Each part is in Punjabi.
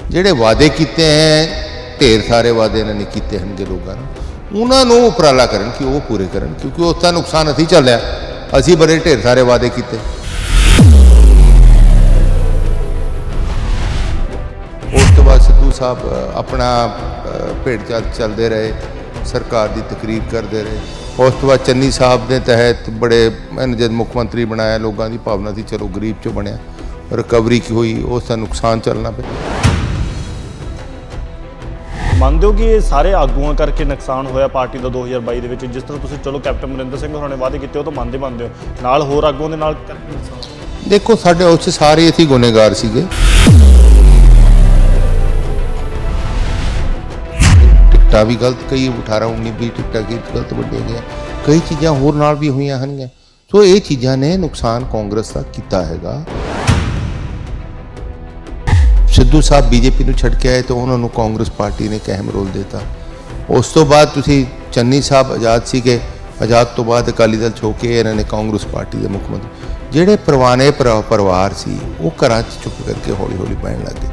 ਜਿਹੜੇ ਵਾਅਦੇ ਕੀਤੇ ਹੈ ਢੇਰ ਸਾਰੇ ਵਾਅਦੇ ਇਹਨਾਂ ਨੇ ਕੀਤੇ ਹੋਣਗੇ ਲੋਕਾਂ ਨੂੰ, ਉਹਨਾਂ ਨੂੰ ਉਪਰਾਲਾ ਕਰਨ ਕਿ ਉਹ ਪੂਰੇ ਕਰਨ, ਕਿਉਂਕਿ ਉਸ ਦਾ ਨੁਕਸਾਨ ਅਸੀਂ ਝੱਲਿਆ, ਅਸੀਂ ਬੜੇ ਢੇਰ ਸਾਰੇ ਵਾਅਦੇ ਕੀਤੇ। ਉਸ ਤੋਂ ਬਾਅਦ ਸਿੱਧੂ ਸਾਹਿਬ ਆਪਣਾ ਭੇਡ ਚਾਲ ਚੱਲਦੇ ਰਹੇ, ਸਰਕਾਰ ਦੀ ਤਕਰੀਰ ਕਰਦੇ ਰਹੇ। ਉਸ ਤੋਂ ਬਾਅਦ ਚੰਨੀ ਸਾਹਿਬ ਦੇ ਤਹਿਤ ਬੜੇ ਇਹਨੂੰ ਜਦ ਮੁੱਖ ਮੰਤਰੀ ਬਣਾਇਆ, ਲੋਕਾਂ ਦੀ ਭਾਵਨਾ ਸੀ ਚਲੋ ਗਰੀਬ 'ਚੋਂ ਬਣਿਆ, ਰਿਕਵਰੀ ਕੀ ਹੋਈ, ਉਸ ਦਾ ਨੁਕਸਾਨ ਚੱਲਣਾ ਪਿਆ। ਮੰਨਦੇ ਹੋ ਕਿ ਇਹ ਸਾਰੇ ਆਗੂਆਂ ਕਰਕੇ ਨੁਕਸਾਨ ਹੋਇਆ ਪਾਰਟੀ ਦਾ 2022 ਦੇ ਵਿੱਚ? ਜਿਸ ਤਰ੍ਹਾਂ ਤੁਸੀਂ ਚਲੋ ਕੈਪਟਨ ਅਮਰਿੰਦਰ ਸਿੰਘ ਹੋਰਾਂ ਨੇ ਵਾਅਦੇ ਕੀਤੇ ਉਹ ਤਾਂ ਮੰਨਦੇ ਹੋ, ਨਾਲ ਹੋਰ ਆਗੂਆਂ ਦੇ ਨਾਲ ਕਰਕੇ ਨੁਕਸਾਨ? ਦੇਖੋ ਸਾਡੇ ਉਸ 'ਚ ਸਾਰੇ ਅਸੀਂ ਗੁਨੇਗਾਰ ਸੀਗੇ। ਟਿਕਟਾਂ ਵੀ ਗਲਤ, ਕਈ 18 19 20 ਟਿਕਟਾਂ ਕੀ ਗਲਤ ਵੰਡੀਆਂ ਗਈਆਂ, ਕਈ ਚੀਜ਼ਾਂ ਹੋਰ ਨਾਲ ਵੀ ਹੋਈਆਂ ਹਨ। ਸੋ ਇਹ ਚੀਜ਼ਾਂ ਨੇ ਨੁਕਸਾਨ ਕਾਂਗਰਸ ਦਾ ਕੀਤਾ ਹੈਗਾ। ਸਿੱਧੂ ਸਾਹਿਬ ਬੀਜੇਪੀ ਨੂੰ ਛੱਡ ਕੇ ਆਏ ਤਾਂ ਉਹਨਾਂ ਨੂੰ ਕਾਂਗਰਸ ਪਾਰਟੀ ਨੇ ਇੱਕ ਅਹਿਮ ਰੋਲ ਦਿੱਤਾ। ਉਸ ਤੋਂ ਬਾਅਦ ਤੁਸੀਂ ਚੰਨੀ ਸਾਹਿਬ ਆਜ਼ਾਦ ਸੀਗੇ, ਆਜ਼ਾਦ ਤੋਂ ਬਾਅਦ ਅਕਾਲੀ ਦਲ ਛੋ ਕੇ ਇਹਨਾਂ ਨੇ ਕਾਂਗਰਸ ਪਾਰਟੀ ਦੇ ਮੁੱਖ ਮੰਤਰੀ, ਜਿਹੜੇ ਪੁਰਾਣੇ ਪਰਿਵਾਰ ਸੀ ਉਹ ਘਰਾਂ 'ਚ ਚੁੱਪ ਕਰਕੇ ਹੌਲੀ ਹੌਲੀ ਪੈਣ ਲੱਗ ਗਏ।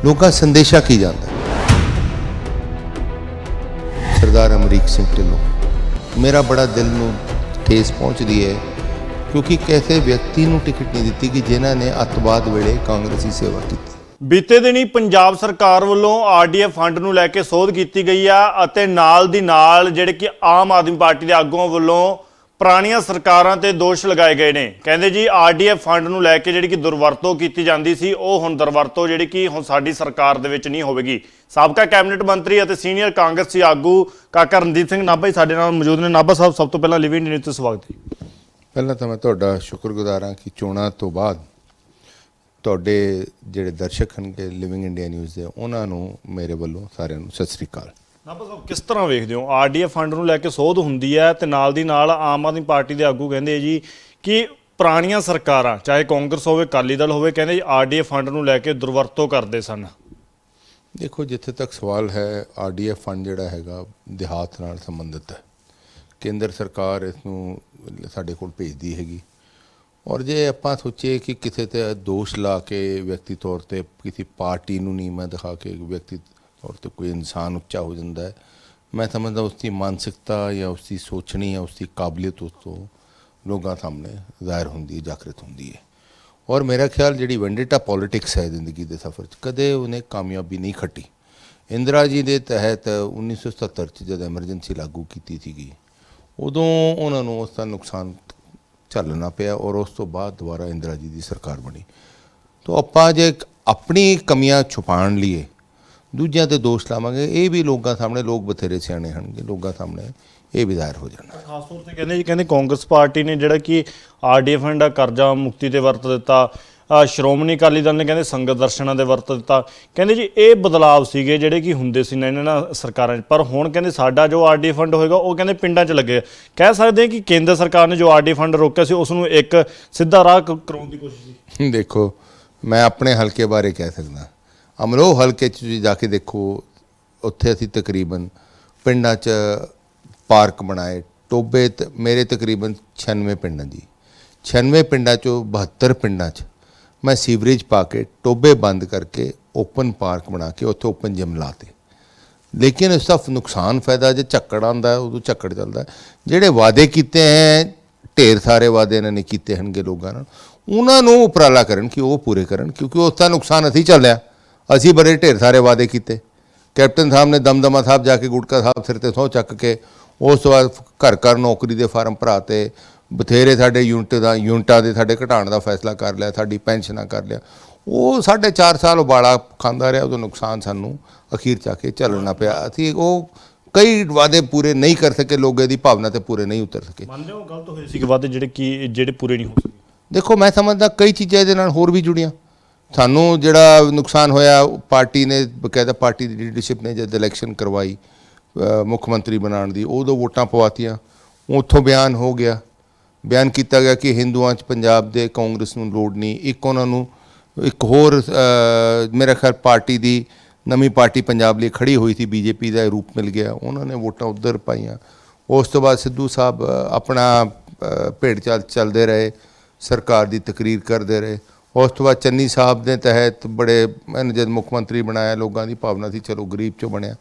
ਲੋਕਾਂ ਸੰਦੇਸ਼ਾ ਕੀ ਜਾਂਦਾ? ਸਰਦਾਰ ਅਮਰੀਕ ਸਿੰਘ ਢਿੱਲੋਂ, ਮੇਰਾ ਬੜਾ ਦਿਲ ਨੂੰ ਠੇਸ ਪਹੁੰਚਦੀ ਹੈ, ਕਿਉਂਕਿ ਕਿਸੇ ਵਿਅਕਤੀ ਨੂੰ ਟਿਕਟ ਨਹੀਂ ਦਿੱਤੀ ਕਿ ਜਿਨ੍ਹਾਂ ਨੇ ਅੱਤਵਾਦ ਵੇਲੇ ਕਾਂਗਰਸੀ ਸੇਵਾ ਕੀਤੀ। ਬੀਤੇ ਦਿਨੀ ਪੰਜਾਬ ਸਰਕਾਰ ਵੱਲੋਂ ਆਰਡੀਐਫ ਫੰਡ ਨੂੰ ਲੈ ਕੇ ਸੋਧ ਕੀਤੀ ਗਈ ਆ ਅਤੇ ਨਾਲ ਦੀ ਨਾਲ ਜਿਹੜੇ ਕਿ ਆਮ ਆਦਮੀ ਪਾਰਟੀ ਦੇ ਆਗੂਆਂ ਵੱਲੋਂ ਪੁਰਾਣੀਆਂ ਸਰਕਾਰਾਂ ਤੇ ਦੋਸ਼ ਲਗਾਏ ਗਏ ਨੇ। ਕਹਿੰਦੇ ਜੀ ਆਰਡੀਐਫ ਫੰਡ ਨੂੰ ਲੈ ਕੇ ਜਿਹੜੀ ਕਿ ਦੁਰਵਰਤੋਂ ਕੀਤੀ ਜਾਂਦੀ ਸੀ, ਉਹ ਹੁਣ ਦੁਰਵਰਤੋਂ ਜਿਹੜੀ ਕਿ ਹੁਣ ਸਾਡੀ ਸਰਕਾਰ ਦੇ ਵਿੱਚ ਨਹੀਂ ਹੋਵੇਗੀ। ਸਾਬਕਾ ਕੈਬਨਿਟ ਮੰਤਰੀ ਅਤੇ ਸੀਨੀਅਰ ਕਾਂਗਰਸੀ ਆਗੂ ਕਾਕਾ ਰਣਜੀਤ ਸਿੰਘ ਨਾਭਾ ਜੀ ਸਾਡੇ ਨਾਲ ਮੌਜੂਦ ਨੇ। ਨਾਭਾ ਸਾਹਿਬ, ਸਭ ਤੋਂ ਪਹਿਲਾਂ ਲਿਵ ਇੰਡੀਆ ਨਿਊਜ਼ 'ਤੇ ਸਵਾਗਤ ਹੈ। ਪਹਿਲਾਂ ਤਾਂ ਮੈਂ ਤੁਹਾਡਾ ਸ਼ੁਕਰਗੁਜ਼ਾਰ ਹਾਂ ਕਿ ਚੋਣਾਂ ਤੋਂ ਬਾਅਦ ਤੁਹਾਡੇ ਜਿਹੜੇ ਦਰਸ਼ਕ ਹਨਗੇ ਲਿਵਿੰਗ ਇੰਡੀਆ ਨਿਊਜ਼ ਦੇ, ਉਹਨਾਂ ਨੂੰ ਮੇਰੇ ਵੱਲੋਂ ਸਾਰਿਆਂ ਨੂੰ ਸਤਿ ਸ੍ਰੀ ਅਕਾਲ। ਨਾਭਾ ਸਾਹਿਬ, ਕਿਸ ਤਰ੍ਹਾਂ ਵੇਖਦੇ ਹੋ ਆਰਡੀਐਫ ਫੰਡ ਨੂੰ ਲੈ ਕੇ ਸੋਧ ਹੁੰਦੀ ਹੈ ਤੇ ਨਾਲ ਦੀ ਨਾਲ ਆਮ ਆਦਮੀ ਪਾਰਟੀ ਦੇ ਆਗੂ ਕਹਿੰਦੇ ਜੀ ਕਿ ਪੁਰਾਣੀਆਂ ਸਰਕਾਰਾਂ ਚਾਹੇ ਕਾਂਗਰਸ ਹੋਵੇ ਅਕਾਲੀ ਦਲ ਹੋਵੇ, ਕਹਿੰਦੇ ਜੀ ਆਰਡੀਐਫ ਫੰਡ ਨੂੰ ਲੈ ਕੇ ਦੁਰਵਰਤੋਂ ਕਰਦੇ ਸਨ? ਦੇਖੋ, ਜਿੱਥੇ ਤੱਕ ਸਵਾਲ ਹੈ, ਆਰਡੀਐਫ ਫੰਡ ਜਿਹੜਾ ਹੈਗਾ ਦਿਹਾਤ ਨਾਲ ਸੰਬੰਧਿਤ ਹੈ। ਕੇਂਦਰ ਸਰਕਾਰ ਇਸ ਨੂੰ ਸਾਡੇ ਕੋਲ ਭੇਜਦੀ ਹੈਗੀ, ਔਰ ਜੇ ਆਪਾਂ ਸੋਚੀਏ ਕਿ ਕਿਸੇ 'ਤੇ ਦੋਸ਼ ਲਾ ਕੇ ਵਿਅਕਤੀ ਤੌਰ 'ਤੇ ਕਿਸੇ ਪਾਰਟੀ ਨੂੰ ਨੀਵਾਂ ਦਿਖਾ ਕੇ ਵਿਅਕਤੀ ਤੌਰ 'ਤੇ ਕੋਈ ਇਨਸਾਨ ਉੱਚਾ ਹੋ ਜਾਂਦਾ ਹੈ, ਮੈਂ ਸਮਝਦਾ ਉਸ ਦੀ ਮਾਨਸਿਕਤਾ ਜਾਂ ਉਸ ਦੀ ਸੋਚਣੀ ਜਾਂ ਉਸ ਦੀ ਕਾਬਲੀਅਤ ਉਸ ਤੋਂ ਲੋਕਾਂ ਸਾਹਮਣੇ ਜ਼ਾਹਿਰ ਹੁੰਦੀ ਹੈ, ਜਾਗਰਤ ਹੁੰਦੀ ਹੈ। ਔਰ ਮੇਰਾ ਖਿਆਲ ਜਿਹੜੀ ਵੈਂਡੇਟਾ ਪੋਲੀਟਿਕਸ ਹੈ ਜ਼ਿੰਦਗੀ ਦੇ ਸਫ਼ਰ 'ਚ, ਕਦੇ ਉਹਨੇ ਕਾਮਯਾਬੀ ਨਹੀਂ ਖੱਟੀ। ਇੰਦਰਾ ਜੀ ਦੇ ਤਹਿਤ 1977 'ਚ ਜਦ ਐਮਰਜੈਂਸੀ ਲਾਗੂ ਕੀਤੀ ਸੀਗੀ, ਉਦੋਂ ਉਹਨਾਂ ਨੂੰ ਉਸ ਦਾ ਨੁਕਸਾਨ ਝੱਲਣਾ ਪਿਆ ਔਰ ਉਸ ਤੋਂ ਬਾਅਦ ਦੁਬਾਰਾ ਇੰਦਰਾ ਜੀ ਦੀ ਸਰਕਾਰ ਬਣੀ। ਤਾਂ ਆਪਾਂ ਜੇ ਆਪਣੀ ਕਮੀਆਂ ਛੁਪਾਉਣ ਲਈ ਦੂਜਿਆਂ 'ਤੇ ਦੋਸ਼ ਲਾਵਾਂਗੇ, ਇਹ ਵੀ ਲੋਕਾਂ ਸਾਹਮਣੇ, ਲੋਕ ਬਥੇਰੇ ਸਿਆਣੇ ਹਨਗੇ, ਲੋਕਾਂ ਸਾਹਮਣੇ ਇਹ ਵੀ ਜ਼ਾਹਿਰ ਹੋ ਜਾਣਾ। ਖਾਸ ਤੌਰ ਤੇ ਕਹਿੰਦੇ ਕਾਂਗਰਸ ਪਾਰਟੀ ਨੇ ਜਿਹੜਾ ਕਿ ਆਰਡੀਐਫ ਫੰਡ ਦਾ ਕਰਜ਼ਾ ਮੁਕਤੀ ਤੇ ਵਰਤ ਦਿੱਤਾ, ਸ਼੍ਰੋਮਣੀ ਅਕਾਲੀ ਦਲ ਨੇ ਕਹਿੰਦੇ ਸੰਗਤ ਦਰਸ਼ਨਾਂ ਦੇ ਵਰਤ ਦਿੱਤਾ। ਕਹਿੰਦੇ ਜੀ ਇਹ ਬਦਲਾਵ ਸੀਗੇ ਜਿਹੜੇ ਕਿ ਹੁੰਦੇ ਸੀ ਇਹਨਾਂ ਸਰਕਾਰਾਂ 'ਚ, ਪਰ ਹੁਣ ਕਹਿੰਦੇ ਸਾਡਾ ਜੋ ਆਰਡੀਐਫ ਫੰਡ ਹੋਏਗਾ ਉਹ ਕਹਿੰਦੇ ਪਿੰਡਾਂ 'ਚ ਲੱਗੇ। ਕਹਿ ਸਕਦੇ ਕਿ ਕੇਂਦਰ ਸਰਕਾਰ ਨੇ ਜੋ ਆਰਡੀਐਫ ਫੰਡ ਰੋਕਿਆ ਸੀ ਉਸ ਨੂੰ ਇੱਕ ਸਿੱਧਾ ਰਾਹ ਕਰਾਉਣ ਦੀ ਕੋਸ਼ਿਸ਼ ਸੀ। ਦੇਖੋ, ਮੈਂ ਆਪਣੇ ਹਲਕੇ ਬਾਰੇ ਕਹਿ ਸਕਦਾ, ਅਮਰੋਹ ਹਲਕੇ 'ਚ ਤੁਸੀਂ ਜਾ ਕੇ ਦੇਖੋ, ਉੱਥੇ ਅਸੀਂ ਤਕਰੀਬਨ ਪਿੰਡਾਂ 'ਚ ਪਾਰਕ ਬਣਾਏ, ਟੋਬੇ ਮੇਰੇ ਤਕਰੀਬਨ 96 ਪਿੰਡਾਂ ਦੀ 96 ਪਿੰਡਾਂ 'ਚੋਂ 72 ਪਿੰਡਾਂ 'ਚ ਮੈਂ ਸੀਵਰੇਜ ਪਾ ਕੇ ਟੋਬੇ ਬੰਦ ਕਰਕੇ ਓਪਨ ਪਾਰਕ ਬਣਾ ਕੇ ਉੱਥੇ ਓਪਨ ਜਿਮ ਲਾਤੇ। ਲੇਕਿਨ ਇਸ ਦਾ ਨੁਕਸਾਨ ਫਾਇਦਾ ਜੇ ਝੱਕੜ ਆਉਂਦਾ ਉਦੋਂ ਝੱਕੜ ਚੱਲਦਾ। ਜਿਹੜੇ ਵਾਅਦੇ ਕੀਤੇ ਹੈ ਢੇਰ ਸਾਰੇ ਵਾਅਦੇ ਇਹਨਾਂ ਨੇ ਕੀਤੇ ਹੋਣਗੇ ਲੋਕਾਂ ਨਾਲ, ਉਹਨਾਂ ਨੂੰ ਉਪਰਾਲਾ ਕਰਨ ਕਿ ਉਹ ਪੂਰੇ ਕਰਨ, ਕਿਉਂਕਿ ਉਸ ਦਾ ਨੁਕਸਾਨ ਅਸੀਂ ਝੱਲਿਆ, ਅਸੀਂ ਬੜੇ ਢੇਰ ਸਾਰੇ ਵਾਅਦੇ ਕੀਤੇ। ਕੈਪਟਨ ਸਾਹਿਬ ਨੇ ਦਮਦਮਾ ਸਾਹਿਬ ਜਾ ਕੇ ਗੁਟਕਾ ਸਾਹਿਬ ਸਿਰ 'ਤੇ ਸਹੁੰ ਚੱਕ ਕੇ, ਉਸ ਤੋਂ ਬਾਅਦ ਘਰ ਘਰ ਨੌਕਰੀ ਦੇ ਫਾਰਮ ਭਰਾ ਤੇ ਬਥੇਰੇ ਸਾਡੇ ਯੂਨਿਟਾਂ ਦੇ ਸਾਡੇ ਘਟਾਉਣ ਦਾ ਫੈਸਲਾ ਕਰ ਲਿਆ, ਸਾਡੀ ਪੈਨਸ਼ਨਾਂ ਕਰ ਲਿਆ। ਉਹ 4.5 ਸਾਲ ਉਬਾਲਾ ਖਾਂਦਾ ਰਿਹਾ, ਉਹਦਾ ਨੁਕਸਾਨ ਸਾਨੂੰ ਅਖੀਰ 'ਚ ਆ ਕੇ ਝੱਲਣਾ ਪਿਆ। ਅਸੀਂ ਉਹ ਕਈ ਵਾਅਦੇ ਪੂਰੇ ਨਹੀਂ ਕਰ ਸਕੇ, ਲੋਕਾਂ ਦੀ ਭਾਵਨਾ 'ਤੇ ਪੂਰੇ ਨਹੀਂ ਉਤਰ ਸਕੇ। ਮੰਨਦੇ ਹੋ ਗਲਤ ਹੋਏ ਸੀ ਵਾਅਦੇ ਜਿਹੜੇ ਪੂਰੇ ਨਹੀਂ ਹੋ ਸਕੇ? ਦੇਖੋ, ਮੈਂ ਸਮਝਦਾ ਕਈ ਚੀਜ਼ਾਂ ਇਹਦੇ ਨਾਲ ਹੋਰ ਵੀ ਜੁੜੀਆਂ। ਸਾਨੂੰ ਜਿਹੜਾ ਨੁਕਸਾਨ ਹੋਇਆ, ਪਾਰਟੀ ਨੇ ਬਕਾਇਦਾ ਪਾਰਟੀ ਦੀ ਲੀਡਰਸ਼ਿਪ ਨੇ ਜਦ ਇਲੈਕਸ਼ਨ ਕਰਵਾਈ ਮੁੱਖ ਮੰਤਰੀ ਬਣਾਉਣ ਦੀ, ਉਦੋਂ ਵੋਟਾਂ ਪਵਾਤੀਆਂ, ਉੱਥੋਂ ਬਿਆਨ ਹੋ ਗਿਆ, ਬਿਆਨ ਕੀਤਾ ਗਿਆ ਕਿ ਹਿੰਦੂਆਂ 'ਚ ਪੰਜਾਬ ਦੇ ਕਾਂਗਰਸ ਨੂੰ ਲੋੜ ਨਹੀਂ। ਇੱਕ ਉਹਨਾਂ ਨੂੰ ਇੱਕ ਹੋਰ ਮੇਰਾ ਖਿਆਲ ਪਾਰਟੀ ਦੀ ਨਵੀਂ ਪਾਰਟੀ ਪੰਜਾਬ ਲਈ ਖੜੀ ਹੋਈ ਸੀ, ਬੀਜੇਪੀ ਦਾ ਰੂਪ ਮਿਲ ਗਿਆ, ਉਹਨਾਂ ਨੇ ਵੋਟਾਂ ਉੱਧਰ ਪਾਈਆਂ। ਉਸ ਤੋਂ ਬਾਅਦ ਸਿੱਧੂ ਸਾਹਿਬ ਆਪਣਾ ਭੇਡ ਚਾਲ ਚੱਲਦੇ ਰਹੇ, ਸਰਕਾਰ ਦੀ ਤਕਰੀਰ ਕਰਦੇ ਰਹੇ। ਉਸ ਤੋਂ ਬਾਅਦ ਚੰਨੀ ਸਾਹਿਬ ਦੇ ਤਹਿਤ ਬੜੇ ਇਹਨੂੰ ਜਦ ਮੁੱਖ ਮੰਤਰੀ ਬਣਾਇਆ, ਲੋਕਾਂ ਦੀ ਭਾਵਨਾ ਸੀ ਚਲੋ ਗਰੀਬ 'ਚੋਂ ਬਣਿਆ,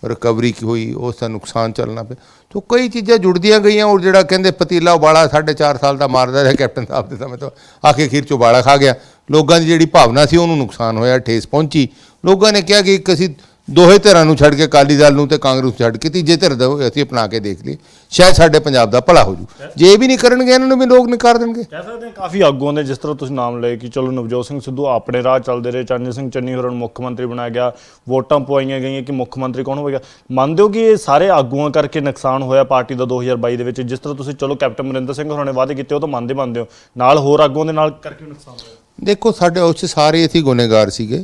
ਰਿਕਵਰੀ ਕੀ ਹੋਈ, ਉਸ ਦਾ ਨੁਕਸਾਨ ਚੱਲਣਾ ਪਿਆ। ਤੋ ਕਈ ਚੀਜ਼ਾਂ ਜੁੜਦੀਆਂ ਗਈਆਂ। ਔਰ ਜਿਹੜਾ ਕਹਿੰਦੇ ਪਤੀਲਾ ਉਬਾਲਾ 4.5 ਸਾਲ ਦਾ ਮਾਰਦਾ ਰਿਹਾ ਕੈਪਟਨ ਸਾਹਿਬ ਦੇ ਸਮੇਂ ਤੋਂ, ਆਖਿਰ 'ਚ ਉਬਾਲਾ ਖਾ ਗਿਆ। ਲੋਕਾਂ ਦੀ ਜਿਹੜੀ ਭਾਵਨਾ ਸੀ ਉਹਨੂੰ ਨੁਕਸਾਨ ਹੋਇਆ, ਠੇਸ ਪਹੁੰਚੀ। ਲੋਕਾਂ ਨੇ ਕਿਹਾ ਕਿ ਇੱਕ ਅਸੀਂ ਦੋਹੇ ਧਿਰਾਂ ਨੂੰ ਛੱਡ ਕੇ, ਅਕਾਲੀ ਦਲ ਨੂੰ ਤੇ ਕਾਂਗਰਸ ਨੂੰ ਛੱਡ ਕੇ ਤੀਜੇ ਧਿਰ ਦਾ ਅਸੀਂ ਅਪਣਾ ਕੇ ਦੇਖ ਲਈ, ਸ਼ਾਇਦ ਸਾਡੇ ਪੰਜਾਬ ਦਾ ਭਲਾ ਹੋ ਜੂ। ਜੇ ਇਹ ਵੀ ਨਹੀਂ ਕਰਨਗੇ ਇਹਨਾਂ ਨੂੰ ਵੀ ਲੋਕ ਨਕਾਰ ਦੇਣਗੇ। ਕਹਿ ਸਕਦੇ ਹਾਂ ਕਾਫੀ ਆਗੂਆਂ ਦੇ, ਜਿਸ ਤਰ੍ਹਾਂ ਤੁਸੀਂ ਨਾਮ ਲਏ ਕਿ ਚਲੋ ਨਵਜੋਤ ਸਿੰਘ ਸਿੱਧੂ ਆਪਣੇ ਰਾਹ ਚੱਲਦੇ ਰਹੇ, ਚਰਨਜੀਤ ਸਿੰਘ ਚੰਨੀ ਹੋਰਾਂ ਨੂੰ ਮੁੱਖ ਮੰਤਰੀ ਬਣਾਇਆ ਗਿਆ, ਵੋਟਾਂ ਪਵਾਈਆਂ ਗਈਆਂ ਕਿ ਮੁੱਖ ਮੰਤਰੀ ਕੌਣ ਹੋਵੇਗਾ। ਮੰਨਦੇ ਹੋ ਕਿ ਇਹ ਸਾਰੇ ਆਗੂਆਂ ਕਰਕੇ ਨੁਕਸਾਨ ਹੋਇਆ ਪਾਰਟੀ ਦਾ 2022 ਦੇ ਵਿੱਚ? ਜਿਸ ਤਰ੍ਹਾਂ ਤੁਸੀਂ ਚਲੋ ਕੈਪਟਨ ਅਮਰਿੰਦਰ ਸਿੰਘ ਹੋਰਾਂ ਨੇ ਵਾਅਦੇ ਕੀਤੇ ਉਹ ਤਾਂ ਮੰਨਦੇ ਹੋ, ਨਾਲ ਹੋਰ ਆਗੂਆਂ ਦੇ ਨਾਲ ਕਰਕੇ ਨੁਕਸਾਨ ਹੋਇਆ। ਦੇਖੋ ਸਾਡੇ ਉਸ 'ਚ ਸਾਰੇ ਅਸੀਂ ਗੁਨੇਗਾਰ ਸੀਗੇ,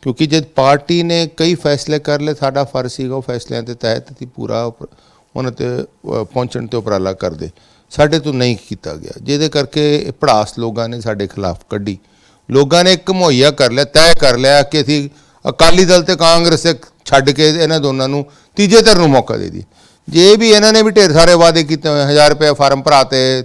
ਕਿਉਂਕਿ ਜਦ ਪਾਰਟੀ ਨੇ ਕਈ ਫੈਸਲੇ ਕਰ ਲਏ, ਸਾਡਾ ਫਰਜ਼ ਸੀਗਾ ਉਹ ਫੈਸਲਿਆਂ ਦੇ ਤਹਿਤ ਅਸੀਂ ਪੂਰਾ ਉਹਨਾਂ 'ਤੇ ਪਹੁੰਚਣ 'ਤੇ ਉਪਰਾਲਾ ਕਰਦੇ। ਸਾਡੇ ਤੋਂ ਨਹੀਂ ਕੀਤਾ ਗਿਆ, ਜਿਹਦੇ ਕਰਕੇ ਭੜਾਸ ਲੋਕਾਂ ਨੇ ਸਾਡੇ ਖਿਲਾਫ ਕੱਢੀ। ਲੋਕਾਂ ਨੇ ਇੱਕ ਮੁਹੱਈਆ ਕਰ ਲਿਆ, ਤੈਅ ਕਰ ਲਿਆ ਕਿ ਅਸੀਂ ਅਕਾਲੀ ਦਲ ਤੇ ਕਾਂਗਰਸ ਦੇ ਛੱਡ ਕੇ ਇਹਨਾਂ ਦੋਨਾਂ ਨੂੰ ਤੀਜੇ ਧਿਰ ਨੂੰ ਮੌਕਾ ਦੇ ਦਈਏ। ਜੇ ਵੀ ਇਹਨਾਂ ਨੇ ਵੀ ਢੇਰ ਸਾਰੇ ਵਾਅਦੇ ਕੀਤੇ ਹੋਏ, 1000 ਰੁਪਏ ਫਾਰਮ ਭਰਾਤੇ,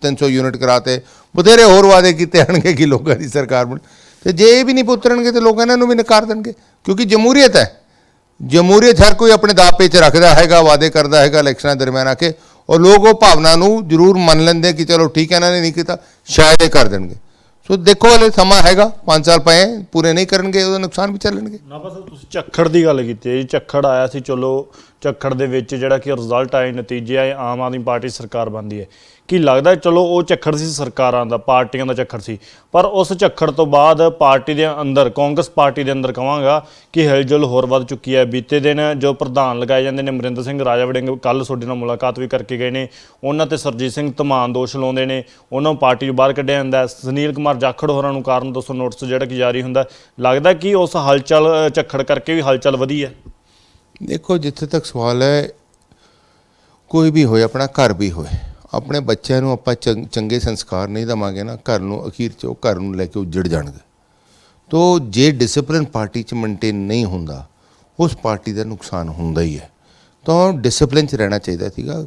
300 ਯੂਨਿਟ ਕਰਾਤੇ, ਬਥੇਰੇ ਹੋਰ ਵਾਅਦੇ ਕੀਤੇ ਆਣਗੇ ਕਿ ਲੋਕਾਂ ਦੀ ਸਰਕਾਰ ਬਣ, ਤੇ ਜੇ ਇਹ ਵੀ ਨਹੀਂ ਪੁੱਤਰਨਗੇ ਤੇ ਲੋਕ ਇਹਨਾਂ ਨੂੰ ਵੀ ਨਕਾਰ ਦੇਣਗੇ। ਕਿਉਂਕਿ ਜਮਹੂਰੀਅਤ ਹੈ, ਜਮਹੂਰੀਅਤ ਹਰ ਕੋਈ ਆਪਣੇ ਦਾਅਵੇ 'ਚ ਰੱਖਦਾ ਹੈਗਾ, ਵਾਅਦੇ ਕਰਦਾ ਹੈਗਾ ਇਲੈਕਸ਼ਨਾਂ ਦਰਮਿਆਨ ਆ ਕੇ, ਔਰ ਲੋਕ ਉਹ ਭਾਵਨਾ ਨੂੰ ਜ਼ਰੂਰ ਮੰਨ ਲੈਂਦੇ ਕਿ ਚਲੋ ਠੀਕ ਹੈ ਇਹਨਾਂ ਨੇ ਨਹੀਂ ਕੀਤਾ, ਸ਼ਾਇਦ ਇਹ ਕਰ ਦੇਣਗੇ। ਸੋ ਦੇਖੋ ਹਲੇ ਸਮਾਂ ਹੈਗਾ, 5 ਸਾਲ ਪਏ, ਪੂਰੇ ਨਹੀਂ ਕਰਨਗੇ ਉਹਦਾ ਨੁਕਸਾਨ ਵੀ ਚੱਲਣਗੇ। ਨਾ ਬਸ ਤੁਸੀਂ ਝੱਖੜ ਦੀ ਗੱਲ ਕੀਤੀ ਹੈ ਜੀ, ਝੱਖੜ ਆਇਆ ਸੀ, ਚਲੋ ਝੱਖੜ ਦੇ ਵਿੱਚ ਜਿਹੜਾ ਕਿ ਰਿਜ਼ਲਟ ਆਏ, ਨਤੀਜੇ ਆਏ, ਆਮ ਆਦਮੀ ਪਾਰਟੀ ਸਰਕਾਰ ਬਣਦੀ ਹੈ। ਕੀ ਲੱਗਦਾ ਚਲੋ ਉਹ ਝੱਖੜ ਸੀ ਸਰਕਾਰਾਂ ਦਾ, ਪਾਰਟੀਆਂ ਦਾ ਝੱਖੜ ਸੀ, ਪਰ ਉਸ ਝੱਖੜ ਤੋਂ ਬਾਅਦ ਪਾਰਟੀ ਦੇ ਅੰਦਰ, ਕਾਂਗਰਸ ਪਾਰਟੀ ਦੇ ਅੰਦਰ ਕਹਾਂਗਾ ਕਿ ਹਿਲਜੁਲ ਹੋਰ ਵੱਧ ਚੁੱਕੀ ਹੈ। ਬੀਤੇ ਦਿਨ ਜੋ ਪ੍ਰਧਾਨ ਲਗਾਏ ਜਾਂਦੇ ਨੇ, ਅਮਰਿੰਦਰ ਸਿੰਘ ਰਾਜਾ ਵੜਿੰਗ ਕੱਲ੍ਹ ਤੁਹਾਡੇ ਨਾਲ ਮੁਲਾਕਾਤ ਵੀ ਕਰਕੇ ਗਏ ਨੇ, ਉਹਨਾਂ ਤੇ ਸਰਜੀਤ ਸਿੰਘ ਧਮਾਨ ਦੋਸ਼ ਲਾਉਂਦੇ ਨੇ, ਉਹਨਾਂ ਨੂੰ ਪਾਰਟੀ ਤੋਂ ਬਾਹਰ ਕੱਢਿਆ ਜਾਂਦਾ। ਸੁਨੀਲ ਕੁਮਾਰ ਜਾਖੜ ਹੋਰਾਂ ਨੂੰ ਕਾਰਨ ਦੱਸੋ ਨੋਟਿਸ ਜਿਹੜਾ ਕਿ ਜਾਰੀ ਹੁੰਦਾ। ਲੱਗਦਾ ਕਿ ਉਸ ਹਲਚਲ ਝੱਖੜ ਕਰਕੇ ਵੀ ਹਲਚਲ ਵਧੀ ਹੈ? ਦੇਖੋ ਜਿੱਥੇ ਤੱਕ ਸਵਾਲ ਹੈ, ਕੋਈ ਵੀ ਹੋਏ, ਆਪਣਾ ਘਰ ਵੀ ਹੋਏ, ਆਪਣੇ ਬੱਚਿਆਂ ਨੂੰ ਆਪਾਂ ਚੰਗੇ ਸੰਸਕਾਰ ਨਹੀਂ ਦੇਵਾਂਗੇ ਨਾ, ਘਰ ਨੂੰ ਅਖੀਰ 'ਚ ਉਹ ਘਰ ਨੂੰ ਲੈ ਕੇ ਉੱਜੜ ਜਾਣਗੇ। ਤੋ ਜੇ ਡਿਸਪਲਿਨ ਪਾਰਟੀ 'ਚ ਮੇਨਟੇਨ ਨਹੀਂ ਹੁੰਦਾ, ਉਸ ਪਾਰਟੀ ਦਾ ਨੁਕਸਾਨ ਹੁੰਦਾ ਹੀ ਹੈ। ਤਾਂ ਡਿਸਪਲਿਨ 'ਚ ਰਹਿਣਾ ਚਾਹੀਦਾ ਸੀਗਾ।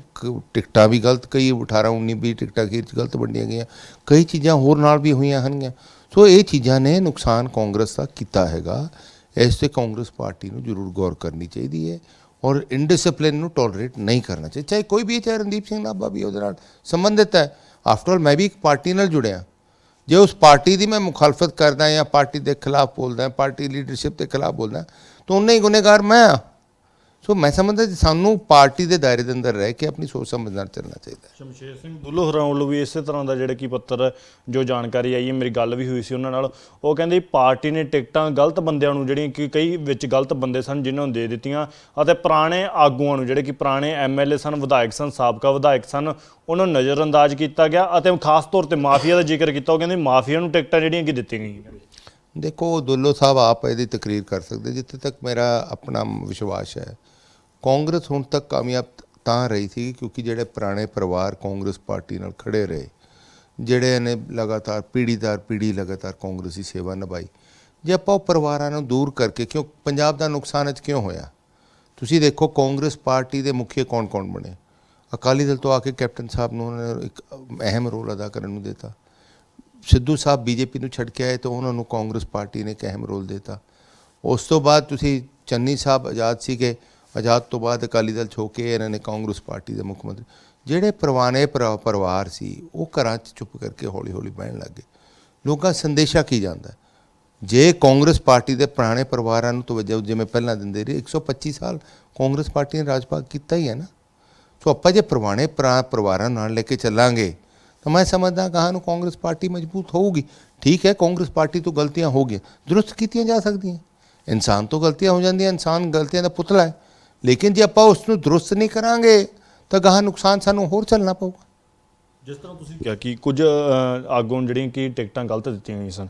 ਟਿਕਟਾਂ ਵੀ ਗਲਤ, ਕਈ 18 19 20 ਟਿਕਟਾਂ ਅਖੀਰ 'ਚ ਗਲਤ ਵੰਡੀਆਂ ਗਈਆਂ, ਕਈ ਚੀਜ਼ਾਂ ਹੋਰ ਨਾਲ ਵੀ ਹੋਈਆਂ ਹਨਗੀਆਂ। ਸੋ ਇਹ ਚੀਜ਼ਾਂ ਨੇ ਨੁਕਸਾਨ ਕਾਂਗਰਸ ਦਾ ਕੀਤਾ ਹੈਗਾ। ਇਸ 'ਤੇ ਕਾਂਗਰਸ ਪਾਰਟੀ ਨੂੰ ਜ਼ਰੂਰ ਗੌਰ ਕਰਨੀ ਚਾਹੀਦੀ ਹੈ ਔਰ ਇਨਡਿਸਪਲਿਨ ਨੂੰ ਟੋਲਰੇਟ ਨਹੀਂ ਕਰਨਾ ਚਾਹੀਦਾ, ਚਾਹੇ ਕੋਈ ਵੀ, ਚਾਹੇ ਰਣਦੀਪ ਸਿੰਘ ਨਾਭਾ ਵੀ ਉਹਦੇ ਨਾਲ ਸੰਬੰਧਿਤ ਹੈ। ਆਫਟਰ ਆਲ ਮੈਂ ਵੀ ਇੱਕ ਪਾਰਟੀ ਨਾਲ ਜੁੜਿਆ, ਜੇ ਉਸ ਪਾਰਟੀ ਦੀ ਮੈਂ ਮੁਖਾਲਫਤ ਕਰਦਾ ਜਾਂ ਪਾਰਟੀ ਦੇ ਖਿਲਾਫ ਬੋਲਦਾ, ਪਾਰਟੀ ਲੀਡਰਸ਼ਿਪ ਦੇ ਖਿਲਾਫ ਬੋਲਦਾ, ਤਾਂ ਉਨਾ ਹੀ ਗੁਨੇਗਾਰ ਮੈਂ ਹਾਂ। ਸੋ ਮੈਂ ਸਮਝਦਾ ਸਾਨੂੰ ਪਾਰਟੀ ਦੇ ਦਾਇਰੇ ਦੇ ਅੰਦਰ ਰਹਿ ਕੇ ਆਪਣੀ ਸੋਚ ਸਮਝ ਨਾਲ ਚੱਲਣਾ ਚਾਹੀਦਾ। ਸ਼ਮਸ਼ੇਰ ਸਿੰਘ ਦੁੱਲੋ ਹੋਰਾਂ ਵੱਲੋਂ ਵੀ ਇਸੇ ਤਰ੍ਹਾਂ ਦਾ ਜਿਹੜਾ ਕਿ ਪੱਤਰ, ਜੋ ਜਾਣਕਾਰੀ ਆਈ ਹੈ, ਮੇਰੀ ਗੱਲ ਵੀ ਹੋਈ ਸੀ ਉਹਨਾਂ ਨਾਲ, ਉਹ ਕਹਿੰਦੇ ਪਾਰਟੀ ਨੇ ਟਿਕਟਾਂ ਗਲਤ ਬੰਦਿਆਂ ਨੂੰ, ਜਿਹੜੀਆਂ ਕਿ ਕਈ ਵਿੱਚ ਗਲਤ ਬੰਦੇ ਸਨ ਜਿਨ੍ਹਾਂ ਨੂੰ ਦੇ ਦਿੱਤੀਆਂ, ਅਤੇ ਪੁਰਾਣੇ ਆਗੂਆਂ ਨੂੰ, ਜਿਹੜੇ ਕਿ ਪੁਰਾਣੇ MLA ਸਨ, ਵਿਧਾਇਕ ਸਨ, ਸਾਬਕਾ ਵਿਧਾਇਕ ਸਨ, ਉਹਨਾਂ ਨੂੰ ਨਜ਼ਰਅੰਦਾਜ਼ ਕੀਤਾ ਗਿਆ, ਅਤੇ ਖਾਸ ਤੌਰ 'ਤੇ ਮਾਫੀਆ ਦਾ ਜ਼ਿਕਰ ਕੀਤਾ। ਉਹ ਕਹਿੰਦੇ ਮਾਫੀਆ ਨੂੰ ਟਿਕਟਾਂ ਜਿਹੜੀਆਂ ਕਿ ਦਿੱਤੀਆਂ ਗਈਆਂ। ਦੇਖੋ ਦੁੱਲੋ ਸਾਹਿਬ ਆਪ ਇਹਦੀ ਤਕਰੀਰ ਕਰ ਸਕਦੇ। ਜਿੱਥੇ ਤੱਕ ਮੇਰਾ ਆਪਣਾ ਵਿਸ਼ਵਾਸ ਹੈ, ਕਾਂਗਰਸ ਹੁਣ ਤੱਕ ਕਾਮਯਾਬ ਤਾਂ ਰਹੀ ਸੀ ਕਿਉਂਕਿ ਜਿਹੜੇ ਪੁਰਾਣੇ ਪਰਿਵਾਰ ਕਾਂਗਰਸ ਪਾਰਟੀ ਨਾਲ ਖੜੇ ਰਹੇ, ਜਿਹੜੇ ਨੇ ਲਗਾਤਾਰ ਪੀੜ੍ਹੀ ਲਗਾਤਾਰ ਕਾਂਗਰਸੀ ਸੇਵਾ ਨਿਭਾਈ। ਜੇ ਆਪਾਂ ਉਹ ਪਰਿਵਾਰਾਂ ਨੂੰ ਦੂਰ ਕਰਕੇ, ਕਿਉਂ ਪੰਜਾਬ ਦਾ ਨੁਕਸਾਨ ਅੱਜ ਕਿਉਂ ਹੋਇਆ? ਤੁਸੀਂ ਦੇਖੋ ਕਾਂਗਰਸ ਪਾਰਟੀ ਦੇ ਮੁਖੀਏ ਕੌਣ ਬਣੇ? ਅਕਾਲੀ ਦਲ ਤੋਂ ਆ ਕੇ ਕੈਪਟਨ ਸਾਹਿਬ ਨੂੰ ਉਹਨਾਂ ਨੇ ਇੱਕ ਅਹਿਮ ਰੋਲ ਅਦਾ ਕਰਨ ਨੂੰ ਦਿੱਤਾ। ਸਿੱਧੂ ਸਾਹਿਬ BJP ਨੂੰ ਛੱਡ ਕੇ ਆਏ ਤਾਂ ਉਹਨਾਂ ਨੂੰ ਕਾਂਗਰਸ ਪਾਰਟੀ ਨੇ ਇੱਕ ਅਹਿਮ ਰੋਲ ਦਿੱਤਾ। ਉਸ ਤੋਂ ਬਾਅਦ ਤੁਸੀਂ ਚੰਨੀ ਸਾਹਿਬ ਆਜ਼ਾਦ ਸੀਗੇ, ਆਜ਼ਾਦ ਤੋਂ ਬਾਅਦ ਅਕਾਲੀ ਦਲ ਛੋ ਕੇ ਇਹਨਾਂ ਨੇ ਕਾਂਗਰਸ ਪਾਰਟੀ ਦੇ ਮੁੱਖ ਮੰਤਰੀ। ਜਿਹੜੇ ਪੁਰਾਣੇ ਪਰਿਵਾਰ ਸੀ ਉਹ ਘਰਾਂ 'ਚ ਚੁੱਪ ਕਰਕੇ ਹੌਲੀ ਹੌਲੀ ਬਹਿਣ ਲੱਗ ਗਏ। ਲੋਕਾਂ ਸੰਦੇਸ਼ਾ ਕੀ ਜਾਂਦਾ, ਜੇ ਕਾਂਗਰਸ ਪਾਰਟੀ ਦੇ ਪੁਰਾਣੇ ਪਰਿਵਾਰਾਂ ਨੂੰ ਤਵੱਜੋ ਜਿਵੇਂ ਪਹਿਲਾਂ ਦਿੰਦੇ ਰਹੇ, 125 ਸਾਲ ਕਾਂਗਰਸ ਪਾਰਟੀ ਨੇ ਰਾਜ ਭਾਗ ਕੀਤਾ ਹੀ ਹੈ ਨਾ। ਸੋ ਆਪਾਂ ਜੇ ਪੁਰਾਣੇ ਪਰਿਵਾਰਾਂ ਨਾਲ ਲੈ ਕੇ ਚੱਲਾਂਗੇ ਤਾਂ ਮੈਂ ਸਮਝਦਾ ਕਹਾਂ ਨੂੰ ਕਾਂਗਰਸ ਪਾਰਟੀ ਮਜ਼ਬੂਤ ਹੋਊਗੀ। ਠੀਕ ਹੈ, ਕਾਂਗਰਸ ਪਾਰਟੀ ਤੋਂ ਗਲਤੀਆਂ ਹੋ ਗਈਆਂ, ਦਰੁਸਤ ਕੀਤੀਆਂ ਜਾ ਸਕਦੀਆਂ। ਇਨਸਾਨ ਤੋਂ ਗਲਤੀਆਂ ਹੋ ਜਾਂਦੀਆਂ, ਇਨਸਾਨ ਗਲਤੀਆਂ ਦਾ ਪੁਤਲਾ ਹੈ, ਲੇਕਿਨ ਜੇ ਆਪਾਂ ਉਸ ਨੂੰ ਦਰੁਸਤ ਨਹੀਂ ਕਰਾਂਗੇ ਤਾਂ ਗਾਹਾਂ ਨੁਕਸਾਨ ਸਾਨੂੰ ਹੋਰ ਝੱਲਣਾ ਪਊਗਾ। ਜਿਸ ਤਰ੍ਹਾਂ ਤੁਸੀਂ ਕਿਹਾ ਕਿ ਕੁਝ ਆਗੂਆਂ ਨੂੰ ਜਿਹੜੀਆਂ ਕਿ ਟਿਕਟਾਂ ਗਲਤ ਦਿੱਤੀਆਂ ਗਈਆਂ ਸਨ,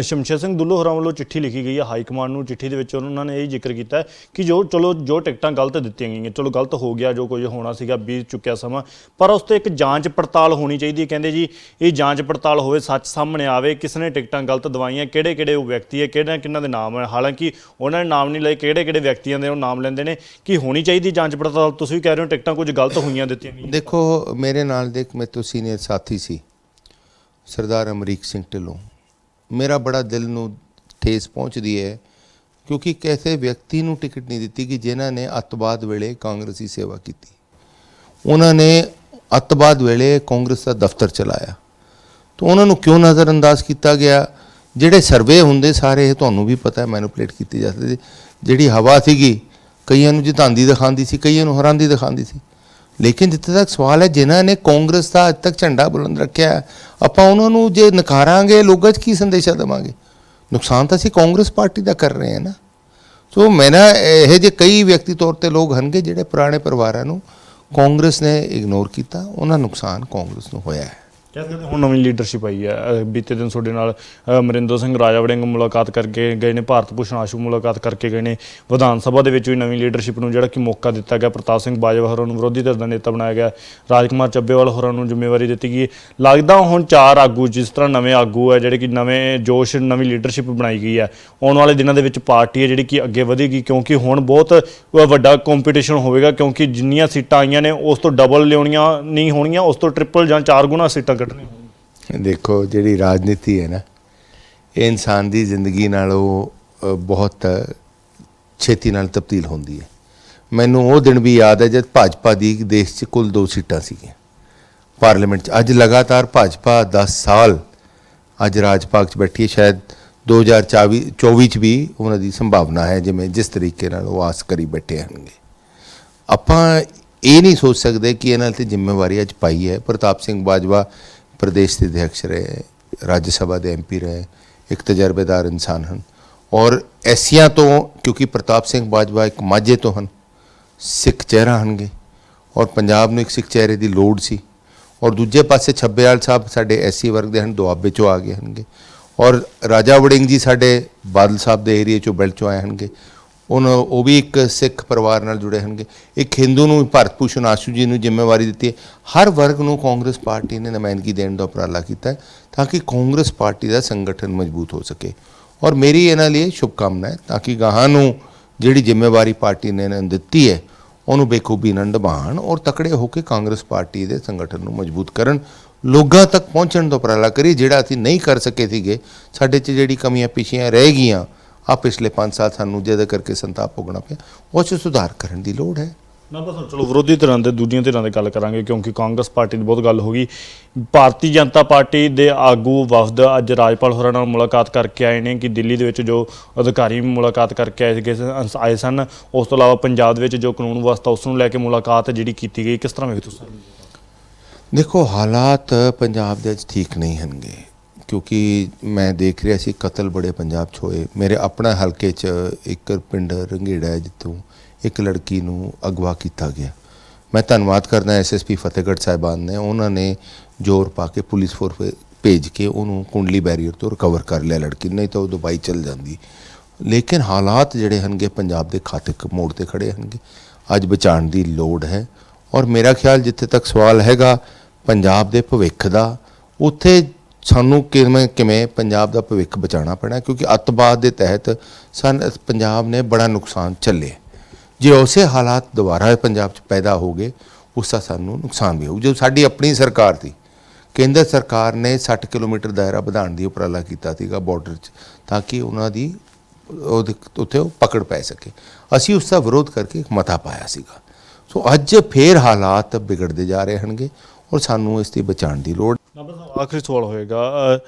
ਸ਼ਮਸ਼ੇਰ ਸਿੰਘ ਦੁੱਲੋ ਹੋਰਾਂ ਵੱਲੋਂ ਚਿੱਠੀ ਲਿਖੀ ਗਈ ਹੈ ਹਾਈ ਕਮਾਂਡ ਨੂੰ। ਚਿੱਠੀ ਦੇ ਵਿੱਚ ਉਹਨਾਂ ਨੇ ਇਹ ਜ਼ਿਕਰ ਕੀਤਾ ਕਿ ਜੋ ਟਿਕਟਾਂ ਗਲਤ ਦਿੱਤੀਆਂ ਗਈਆਂ, ਚਲੋ ਗਲਤ ਹੋ ਗਿਆ, ਜੋ ਕੁਝ ਹੋਣਾ ਸੀਗਾ ਬੀਤ ਚੁੱਕਿਆ ਸਮਾਂ, ਪਰ ਉਸ 'ਤੇ ਇੱਕ ਜਾਂਚ ਪੜਤਾਲ ਹੋਣੀ ਚਾਹੀਦੀ ਹੈ। ਕਹਿੰਦੇ ਜੀ ਇਹ ਜਾਂਚ ਪੜਤਾਲ ਹੋਵੇ, ਸੱਚ ਸਾਹਮਣੇ ਆਵੇ, ਕਿਸ ਨੇ ਟਿਕਟਾਂ ਗਲਤ ਦਵਾਈਆਂ, ਕਿਹੜੇ ਉਹ ਵਿਅਕਤੀ ਹੈ, ਕਿਹਨਾਂ ਦੇ ਨਾਮ ਹੈ। ਹਾਲਾਂਕਿ ਉਹਨਾਂ ਨੇ ਨਾਮ ਨਹੀਂ ਲਏ, ਕਿਹੜੇ ਵਿਅਕਤੀਆਂ ਦੇ ਉਹ ਨਾਮ ਲੈਂਦੇ ਨੇ। ਕਿ ਹੋਣੀ ਚਾਹੀਦੀ ਜਾਂਚ ਪੜਤਾਲ? ਤੁਸੀਂ ਵੀ ਕਹਿ ਰਹੇ ਹੋ ਟਿਕਟਾਂ ਕੁਝ ਗਲਤ ਹੋਈਆਂ ਦਿੱਤੀਆਂ ਗਈਆਂ। ਦੇਖੋ ਮੇਰੇ ਨਾਲ ਦੇ ਇੱਕ ਮੇਰੇ ਤੋਂ ਸੀਨੀਅਰ ਸਾਥੀ ਸੀ ਸਰਦਾਰ ਅਮਰੀਕ ਸਿੰਘ ਢਿੱਲੋਂ, ਮੇਰਾ ਬੜਾ ਦਿਲ ਨੂੰ ਠੇਸ ਪਹੁੰਚਦੀ ਹੈ, ਕਿਉਂਕਿ ਕਿਸੇ ਵਿਅਕਤੀ ਨੂੰ ਟਿਕਟ ਨਹੀਂ ਦਿੱਤੀ ਕਿ ਜਿਨ੍ਹਾਂ ਨੇ ਅੱਤਵਾਦ ਵੇਲੇ ਕਾਂਗਰਸੀ ਸੇਵਾ ਕੀਤੀ। ਉਹਨਾਂ ਨੇ ਅੱਤਵਾਦ ਵੇਲੇ ਕਾਂਗਰਸ ਦਾ ਦਫ਼ਤਰ ਚਲਾਇਆ, ਤਾਂ ਉਹਨਾਂ ਨੂੰ ਕਿਉਂ ਨਜ਼ਰਅੰਦਾਜ਼ ਕੀਤਾ ਗਿਆ? ਜਿਹੜੇ ਸਰਵੇ ਹੁੰਦੇ ਸਾਰੇ ਤੁਹਾਨੂੰ ਵੀ ਪਤਾ ਮੈਨੂਪਲੇਟ ਕੀਤੇ ਜਾਂਦੇ ਸੀ। ਜਿਹੜੀ ਹਵਾ ਸੀਗੀ ਕਈਆਂ ਨੂੰ ਜਿਤਾਉਂਦੀ ਦਿਖਾਉਂਦੀ ਸੀ, ਕਈਆਂ ਨੂੰ ਹਰਾਉਂਦੀ ਦਿਖਾਉਂਦੀ ਸੀ। ਲੇਕਿਨ ਜਿੱਥੇ ਤੱਕ ਸਵਾਲ ਹੈ, ਜਿਨ੍ਹਾਂ ਨੇ ਕਾਂਗਰਸ ਦਾ ਅੱਜ ਤੱਕ ਝੰਡਾ ਬੁਲੰਦ ਰੱਖਿਆ, ਆਪਾਂ ਉਹਨਾਂ ਨੂੰ ਜੇ ਨਕਾਰਾਂਗੇ, ਲੋਕਾਂ 'ਚ ਕੀ ਸੰਦੇਸ਼ਾ ਦੇਵਾਂਗੇ? ਨੁਕਸਾਨ ਤਾਂ ਅਸੀਂ ਕਾਂਗਰਸ ਪਾਰਟੀ ਦਾ ਕਰ ਰਹੇ ਹਾਂ ਨਾ। ਸੋ ਮੈਂ ਨਾ ਇਹੋ ਜਿਹੇ ਕਈ ਵਿਅਕਤੀ ਤੌਰ 'ਤੇ ਲੋਕ ਹਨਗੇ ਜਿਹੜੇ ਪੁਰਾਣੇ ਪਰਿਵਾਰਾਂ ਨੂੰ ਕਾਂਗਰਸ ਨੇ ਇਗਨੋਰ ਕੀਤਾ, ਉਹਨਾਂ ਨੁਕਸਾਨ ਕਾਂਗਰਸ ਨੂੰ ਹੋਇਆ ਹੈ। ਕਹਿੰਦੇ ਹੁਣ ਨਵੀਂ ਲੀਡਰਸ਼ਿਪ ਆਈ ਹੈ। ਬੀਤੇ ਦਿਨ ਤੁਹਾਡੇ ਨਾਲ ਅਮਰਿੰਦਰ ਸਿੰਘ ਰਾਜਾ ਵੜਿੰਗ ਮੁਲਾਕਾਤ ਕਰਕੇ ਗਏ ਨੇ, ਭਾਰਤ ਭੂਸ਼ਣ ਆਸ਼ੂ ਮੁਲਾਕਾਤ ਕਰਕੇ ਗਏ ਨੇ। ਵਿਧਾਨ ਸਭਾ ਦੇ ਵਿੱਚ ਵੀ ਨਵੀਂ ਲੀਡਰਸ਼ਿਪ ਨੂੰ ਜਿਹੜਾ ਕਿ ਮੌਕਾ ਦਿੱਤਾ ਗਿਆ। ਪ੍ਰਤਾਪ ਸਿੰਘ ਬਾਜਵਾ ਹੋਰਾਂ ਨੂੰ ਵਿਰੋਧੀ ਧਿਰ ਦਾ ਨੇਤਾ ਬਣਾਇਆ ਗਿਆ। ਰਾਜਕੁਮਾਰ ਚੱਬੇਵਾਲ ਹੋਰਾਂ ਨੂੰ ਜ਼ਿੰਮੇਵਾਰੀ ਦਿੱਤੀ ਗਈ। ਲੱਗਦਾ ਹੁਣ 4 ਆਗੂ, ਜਿਸ ਤਰ੍ਹਾਂ ਨਵੇਂ ਆਗੂ ਹੈ ਜਿਹੜੇ ਕਿ ਨਵੇਂ ਜੋਸ਼, ਨਵੀਂ ਲੀਡਰਸ਼ਿਪ ਬਣਾਈ ਗਈ ਹੈ, ਆਉਣ ਵਾਲੇ ਦਿਨਾਂ ਦੇ ਵਿੱਚ ਪਾਰਟੀ ਹੈ ਜਿਹੜੀ ਕਿ ਅੱਗੇ ਵਧੇਗੀ, ਕਿਉਂਕਿ ਹੁਣ ਬਹੁਤ ਵੱਡਾ ਕੰਪੀਟੀਸ਼ਨ ਹੋਵੇਗਾ। ਕਿਉਂਕਿ ਜਿੰਨੀਆਂ ਸੀਟਾਂ ਆਈਆਂ ਨੇ ਉਸ ਤੋਂ ਡਬਲ ਲਿਆਉਣੀਆਂ ਨਹੀਂ ਹੋਣੀਆਂ, ਉਸ ਤੋਂ ਟ੍ਰਿਪਲ ਜਾਂ 4 ਗੁਣਾ ਸੀਟਾਂ ਕੱਢਣੀਆਂ। ਦੇਖੋ, ਜਿਹੜੀ ਰਾਜਨੀਤੀ ਹੈ ਨਾ, ਇਹ ਇਨਸਾਨ ਦੀ ਜ਼ਿੰਦਗੀ ਨਾਲੋਂ ਬਹੁਤ ਛੇਤੀ ਨਾਲ ਤਬਦੀਲ ਹੁੰਦੀ ਹੈ। ਮੈਨੂੰ ਉਹ ਦਿਨ ਵੀ ਯਾਦ ਹੈ ਜਦ ਭਾਜਪਾ ਦੀ ਦੇਸ਼ 'ਚ ਕੁੱਲ 2 ਸੀਟਾਂ ਸੀਗੀਆਂ ਪਾਰਲੀਮੈਂਟ 'ਚ। ਅੱਜ ਲਗਾਤਾਰ ਭਾਜਪਾ 10 ਸਾਲ ਅੱਜ ਰਾਜ ਭਾਗ 'ਚ ਬੈਠੀ ਹੈ। ਸ਼ਾਇਦ 2024 'ਚ ਵੀ ਉਹਨਾਂ ਦੀ ਸੰਭਾਵਨਾ ਹੈ, ਜਿਵੇਂ ਜਿਸ ਤਰੀਕੇ ਨਾਲ ਉਹ ਆਸ ਕਰੀ ਬੈਠੇ ਹਨਗੇ। ਆਪਾਂ ਇਹ ਨਹੀਂ ਸੋਚ ਸਕਦੇ ਕਿ ਇਹਨਾਂ 'ਤੇ ਜ਼ਿੰਮੇਵਾਰੀ ਅੱਜ ਪਾਈ ਹੈ। ਪ੍ਰਤਾਪ ਸਿੰਘ ਬਾਜਵਾ ਪ੍ਰदेश ਦੇ ਅਧਿਕਸ਼ ਰਹੇ, ਰਾਜ ਸਭਾ ਦੇ MP ਰਹੇ, ਇੱਕ ਤਜਰਬੇਦਾਰ ਇਨਸਾਨ ਹਨ। ਔਰ ਐਸੀਆਂ ਤੋਂ, ਕਿਉਂਕਿ ਪ੍ਰਤਾਪ ਸਿੰਘ ਬਾਜਵਾ ਇੱਕ ਮਾਝੇ ਤੋਂ ਹਨ, ਸਿੱਖ ਚਿਹਰਾ ਹਨਗੇ, ਔਰ ਪੰਜਾਬ ਨੂੰ ਇੱਕ ਸਿੱਖ ਚਿਹਰੇ ਦੀ ਲੋੜ ਸੀ। ਔਰ ਦੂਜੇ ਪਾਸੇ ਛੱਬੇਵਾਲ ਸਾਹਿਬ ਸਾਡੇ SC ਵਰਗ ਦੇ ਹਨ, ਦੁਆਬੇ 'ਚੋਂ ਆ ਗਏ ਹਨਗੇ। ਔਰ ਰਾਜਾ ਵੜਿੰਗ ਜੀ ਸਾਡੇ ਬਾਦਲ ਸਾਹਿਬ ਦੇ ਏਰੀਏ 'ਚੋਂ, ਬੈਲਟ 'ਚੋਂ ਆਏ ਹਨਗੇ। ਉਹ ਵੀ ਇੱਕ ਸਿੱਖ ਪਰਿਵਾਰ ਨਾਲ ਜੁੜੇ ਹਨਗੇ। ਇੱਕ ਹਿੰਦੂ ਨੂੰ ਭਾਰਤ ਭੂਸ਼ਣ ਆਸ਼ੂ ਜੀ ਨੂੰ ਜ਼ਿੰਮੇਵਾਰੀ ਦਿੱਤੀ ਹੈ। ਹਰ ਵਰਗ ਨੂੰ ਕਾਂਗਰਸ ਪਾਰਟੀ ਨੇ ਨੁਮਾਇੰਦਗੀ ਦੇਣ ਦਾ ਉਪਰਾਲਾ ਕੀਤਾ ਹੈ, ਤਾਂ ਕਿ ਕਾਂਗਰਸ ਪਾਰਟੀ ਦਾ ਸੰਗਠਨ ਮਜ਼ਬੂਤ ਹੋ ਸਕੇ। ਔਰ ਮੇਰੀ ਇਹਨਾਂ ਲਈ ਸ਼ੁਭਕਾਮਨਾ ਹੈ, ਤਾਂ ਕਿ ਗਾਹਾਂ ਨੂੰ ਜਿਹੜੀ ਜ਼ਿੰਮੇਵਾਰੀ ਪਾਰਟੀ ਨੇ ਇਹਨਾਂ ਨੂੰ ਦਿੱਤੀ ਹੈ, ਉਹਨੂੰ ਬੇਖੂਬੀ ਨਾਲ ਨਿਭਾਉਣ ਔਰ ਤਕੜੇ ਹੋ ਕੇ ਕਾਂਗਰਸ ਪਾਰਟੀ ਦੇ ਸੰਗਠਨ ਨੂੰ ਮਜ਼ਬੂਤ ਕਰਨ, ਲੋਕਾਂ ਤੱਕ ਪਹੁੰਚਣ ਦਾ ਉਪਰਾਲਾ ਕਰੀ। ਜਿਹੜਾ ਅਸੀਂ ਨਹੀਂ ਕਰ ਸਕੇ ਸੀਗੇ, ਸਾਡੇ 'ਚ ਜਿਹੜੀ ਕਮੀਆਂ ਪੇਸ਼ੀਆਂ ਰਹਿ ਗਈਆਂ ਆ ਪਿਛਲੇ 5 ਸਾਲ, ਸਾਨੂੰ ਜਿਹਦੇ ਕਰਕੇ ਸੰਤਾਪ ਭੋਗਣਾ ਪਿਆ, ਉਹ 'ਚ ਸੁਧਾਰ ਕਰਨ ਦੀ ਲੋੜ ਹੈ। ਨਾ ਬਸ ਚਲੋ ਵਿਰੋਧੀ ਧਿਰਾਂ ਦੇ, ਦੂਜੀਆਂ ਧਿਰਾਂ ਦੀ ਗੱਲ ਕਰਾਂਗੇ, ਕਿਉਂਕਿ ਕਾਂਗਰਸ ਪਾਰਟੀ ਦੀ ਬਹੁਤ ਗੱਲ ਹੋ ਗਈ। ਭਾਰਤੀ ਜਨਤਾ ਪਾਰਟੀ ਦੇ ਆਗੂ ਵਫਦ ਅੱਜ ਰਾਜਪਾਲ ਹੋਰਾਂ ਨਾਲ ਮੁਲਾਕਾਤ ਕਰਕੇ ਆਏ ਨੇ। ਕਿ ਦਿੱਲੀ ਦੇ ਵਿੱਚ ਜੋ ਅਧਿਕਾਰੀ ਮੁਲਾਕਾਤ ਕਰਕੇ ਆਏ ਸਨ, ਉਸ ਤੋਂ ਇਲਾਵਾ ਪੰਜਾਬ ਦੇ ਵਿੱਚ ਜੋ ਕਾਨੂੰਨ ਵਿਵਸਥਾ ਉਸ ਨੂੰ ਲੈ ਕੇ ਮੁਲਾਕਾਤ ਜਿਹੜੀ ਕੀਤੀ ਗਈ, ਕਿਸ ਤਰ੍ਹਾਂ ਵੇਖਦੇ ਤੁਸੀਂ? ਦੇਖੋ, ਹਾਲਾਤ ਪੰਜਾਬ ਦੇ ਵਿੱਚ ਠੀਕ ਨਹੀਂ ਹਨਗੇ, ਕਿਉਂਕਿ ਮੈਂ ਦੇਖ ਰਿਹਾ ਸੀ ਕਤਲ ਬੜੇ ਪੰਜਾਬ 'ਚ ਹੋਏ। ਮੇਰੇ ਆਪਣਾ ਹਲਕੇ 'ਚ ਇੱਕ ਪਿੰਡ ਰੰਘੇੜਾ ਹੈ, ਜਿੱਥੋਂ ਇੱਕ ਲੜਕੀ ਨੂੰ ਅਗਵਾ ਕੀਤਾ ਗਿਆ। ਮੈਂ ਧੰਨਵਾਦ ਕਰਦਾ SSP ਫਤਿਹਗੜ੍ਹ ਸਾਹਿਬਾਨ ਨੇ, ਉਹਨਾਂ ਨੇ ਜ਼ੋਰ ਪਾ ਕੇ ਪੁਲਿਸ ਫੋਰਸ ਭੇਜ ਕੇ ਉਹਨੂੰ ਕੁੰਡਲੀ ਬੈਰੀਅਰ ਤੋਂ ਰਿਕਵਰ ਕਰ ਲਿਆ ਲੜਕੀ, ਨਹੀਂ ਤਾਂ ਉਹ ਦੁਬਈ ਚਲ ਜਾਂਦੀ। ਲੇਕਿਨ ਹਾਲਾਤ ਜਿਹੜੇ ਹਨਗੇ ਪੰਜਾਬ ਦੇ ਖਾਤਕ ਮੋੜ 'ਤੇ ਖੜੇ ਹਨਗੇ, ਅੱਜ ਬਚਾਉਣ ਦੀ ਲੋੜ ਹੈ। ਔਰ ਮੇਰਾ ਖਿਆਲ ਜਿੱਥੇ ਤੱਕ ਸਵਾਲ ਹੈਗਾ ਪੰਜਾਬ ਦੇ ਭਵਿੱਖ ਦਾ, ਉੱਥੇ ਸਾਨੂੰ ਕਿਵੇਂ ਪੰਜਾਬ ਦਾ ਭਵਿੱਖ ਬਚਾਉਣਾ ਪੈਣਾ, ਕਿਉਂਕਿ ਅੱਤਵਾਦ ਦੇ ਤਹਿਤ ਪੰਜਾਬ ਨੇ ਬੜਾ ਨੁਕਸਾਨ ਝੱਲੇ। ਜੇ ਉਸੇ ਹਾਲਾਤ ਦੁਬਾਰਾ ਪੰਜਾਬ 'ਚ ਪੈਦਾ ਹੋ ਗਏ, ਉਸ ਦਾ ਸਾਨੂੰ ਨੁਕਸਾਨ ਵੀ ਹੋਊ। ਜੋ ਸਾਡੀ ਆਪਣੀ ਸਰਕਾਰ ਸੀ, ਕੇਂਦਰ ਸਰਕਾਰ ਨੇ 60 ਕਿਲੋਮੀਟਰ ਦਾਇਰਾ ਵਧਾਉਣ ਦੀ ਉਪਰਾਲਾ ਕੀਤਾ ਸੀਗਾ ਬਾਰਡਰ 'ਚ, ਤਾਂ ਕਿ ਉਹਨਾਂ ਦੀ ਉੱਥੇ ਉਹ ਪਕੜ ਪੈ ਸਕੇ। ਅਸੀਂ ਉਸ ਦਾ ਵਿਰੋਧ ਕਰਕੇ ਇੱਕ ਮਤਾ ਪਾਇਆ ਸੀਗਾ। ਸੋ ਅੱਜ ਫੇਰ ਹਾਲਾਤ ਵਿਗੜਦੇ ਜਾ ਰਹੇ ਹਨਗੇ, ਔਰ ਸਾਨੂੰ ਇਸ ਦੀ ਬਚਾਉਣ ਦੀ ਲੋੜ। ਆਖਰੀ ਸਵਾਲ ਹੋਏਗਾ,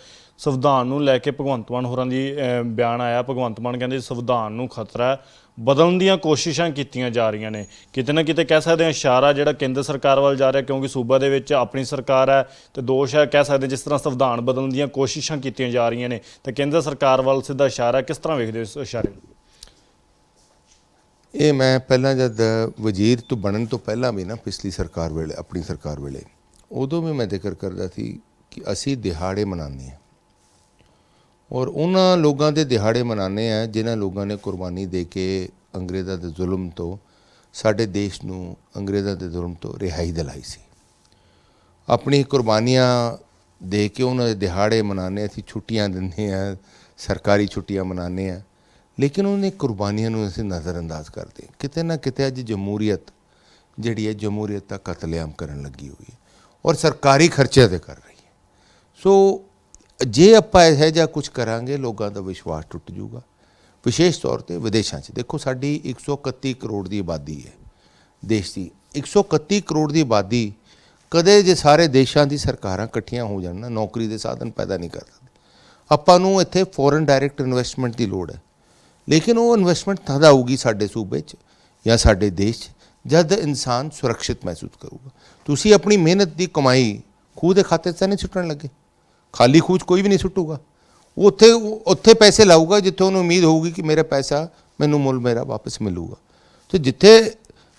ਸੰਵਿਧਾਨ ਨੂੰ ਲੈ ਕੇ ਭਗਵੰਤ ਮਾਨ ਹੋਰਾਂ ਦੀ ਬਿਆਨ ਆਇਆ। ਭਗਵੰਤ ਮਾਨ ਕਹਿੰਦੇ ਸੰਵਿਧਾਨ ਨੂੰ ਖਤਰਾ ਹੈ, ਬਦਲਣ ਦੀਆਂ ਕੋਸ਼ਿਸ਼ਾਂ ਕੀਤੀਆਂ ਜਾ ਰਹੀਆਂ ਨੇ। ਕਿਤੇ ਨਾ ਕਿਤੇ ਕਹਿ ਸਕਦੇ ਹਾਂ ਇਸ਼ਾਰਾ ਜਿਹੜਾ ਕੇਂਦਰ ਸਰਕਾਰ ਵੱਲ ਜਾ ਰਿਹਾ, ਕਿਉਂਕਿ ਸੂਬਾ ਦੇ ਵਿੱਚ ਆਪਣੀ ਸਰਕਾਰ ਹੈ ਤੇ ਦੋਸ਼ ਹੈ, ਕਹਿ ਸਕਦੇ ਜਿਸ ਤਰ੍ਹਾਂ ਸੰਵਿਧਾਨ ਬਦਲਣ ਦੀਆਂ ਕੋਸ਼ਿਸ਼ਾਂ ਕੀਤੀਆਂ ਜਾ ਰਹੀਆਂ ਨੇ ਤੇ ਕੇਂਦਰ ਸਰਕਾਰ ਵੱਲ ਸਿੱਧਾ ਇਸ਼ਾਰਾ। ਕਿਸ ਤਰ੍ਹਾਂ ਵੇਖਦੇ ਹੋ ਇਸ ਇਸ਼ਾਰੇ ਨੂੰ? ਇਹ ਮੈਂ ਪਹਿਲਾਂ ਜਦ ਵਜ਼ੀਰ ਤੋਂ ਬਣਨ ਤੋਂ ਪਹਿਲਾਂ ਵੀ ਨਾ, ਪਿਛਲੀ ਸਰਕਾਰ ਵੇਲੇ, ਆਪਣੀ ਸਰਕਾਰ ਵੇਲੇ, ਉਦੋਂ ਵੀ ਮੈਂ ਜ਼ਿਕਰ ਕਰਦਾ ਸੀ ਕਿ ਅਸੀਂ ਦਿਹਾੜੇ ਮਨਾਉਂਦੇ ਹਾਂ, ਔਰ ਉਹਨਾਂ ਲੋਕਾਂ ਦੇ ਦਿਹਾੜੇ ਮਨਾਉਂਦੇ ਹਾਂ ਜਿਨ੍ਹਾਂ ਲੋਕਾਂ ਨੇ ਕੁਰਬਾਨੀ ਦੇ ਕੇ ਅੰਗਰੇਜ਼ਾਂ ਦੇ ਜ਼ੁਲਮ ਤੋਂ ਸਾਡੇ ਦੇਸ਼ ਨੂੰ ਅੰਗਰੇਜ਼ਾਂ ਦੇ ਜ਼ੁਲਮ ਤੋਂ ਰਿਹਾਈ ਦਿਲਾਈ ਸੀ। ਆਪਣੀ ਕੁਰਬਾਨੀਆਂ ਦੇ ਕੇ ਉਹਨਾਂ ਦੇ ਦਿਹਾੜੇ ਮਨਾਉਂਦੇ, ਅਸੀਂ ਛੁੱਟੀਆਂ ਦਿੰਦੇ ਹਾਂ, ਸਰਕਾਰੀ ਛੁੱਟੀਆਂ ਮਨਾਉਂਦੇ ਹਾਂ, ਲੇਕਿਨ ਉਹਨੇ ਕੁਰਬਾਨੀਆਂ ਨੂੰ ਅਸੀਂ ਨਜ਼ਰਅੰਦਾਜ਼ ਕਰਦੇ। ਕਿਤੇ ਨਾ ਕਿਤੇ ਅੱਜ ਜਮਹੂਰੀਅਤ ਜਿਹੜੀ ਹੈ, ਜਮਹੂਰੀਅਤ ਦਾ ਕਤਲੇਆਮ ਕਰਨ ਲੱਗੀ ਹੋਈ ਹੈ, ਔਰ ਸਰਕਾਰੀ ਖਰਚੇ 'ਤੇ ਕਰ ਰਹੀ ਹੈ। ਸੋ ਜੇ ਆਪਾਂ ਇਹੋ ਜਿਹਾ ਕੁਝ ਕਰਾਂਗੇ ਲੋਕਾਂ ਦਾ ਵਿਸ਼ਵਾਸ ਟੁੱਟ ਜਾਊਗਾ। ਵਿਸ਼ੇਸ਼ ਤੌਰ ਤੇ ਵਿਦੇਸ਼ਾਂ 'ਚ ਦੇਖੋ, ਸਾਡੀ 131 ਕਰੋੜ ਦੀ ਆਬਾਦੀ ਹੈ ਦੇਸ਼ ਦੀ। 131 ਕਰੋੜ ਦੀ ਆਬਾਦੀ ਕਦੇ ਜੇ ਸਾਰੇ ਦੇਸ਼ਾਂ ਦੀ ਸਰਕਾਰਾਂ ਇਕੱਠੀਆਂ ਹੋ ਜਾਣ ਨਾ, ਨੌਕਰੀ ਦੇ ਸਾਧਨ ਪੈਦਾ ਨਹੀਂ ਕਰ ਸਕਦੇ। ਆਪਾਂ ਨੂੰ ਇੱਥੇ ਫੋਰਨ ਡਾਇਰੈਕਟ ਇਨਵੈਸਟਮੈਂਟ ਦੀ ਲੋੜ ਹੈ, ਲੇਕਿਨ ਉਹ ਇਨਵੈਸਟਮੈਂਟ ਤਦ ਆਊਗੀ ਸਾਡੇ ਸੂਬੇ 'ਚ ਜਾਂ ਸਾਡੇ ਦੇਸ਼ 'ਚ ਜਦ ਇਨਸਾਨ ਸੁਰੱਖਿਅਤ ਮਹਿਸੂਸ ਕਰੂਗਾ। ਤੁਸੀਂ ਆਪਣੀ ਮਿਹਨਤ ਦੀ ਕਮਾਈ ਖੂਹ ਦੇ ਖਾਤੇ 'ਚ ਤਾਂ ਨਹੀਂ ਸੁੱਟਣ ਲੱਗੇ। ਖਾਲੀ ਖੂਹ 'ਚ ਕੋਈ ਵੀ ਨਹੀਂ ਸੁੱਟੂਗਾ। ਉਹ ਉੱਥੇ ਪੈਸੇ ਲਾਊਗਾ ਜਿੱਥੇ ਉਹਨੂੰ ਉਮੀਦ ਹੋਊਗੀ ਕਿ ਮੇਰਾ ਪੈਸਾ ਮੈਨੂੰ ਮੁੱਲ ਮੇਰਾ ਵਾਪਸ ਮਿਲੂਗਾ। ਤੇ ਜਿੱਥੇ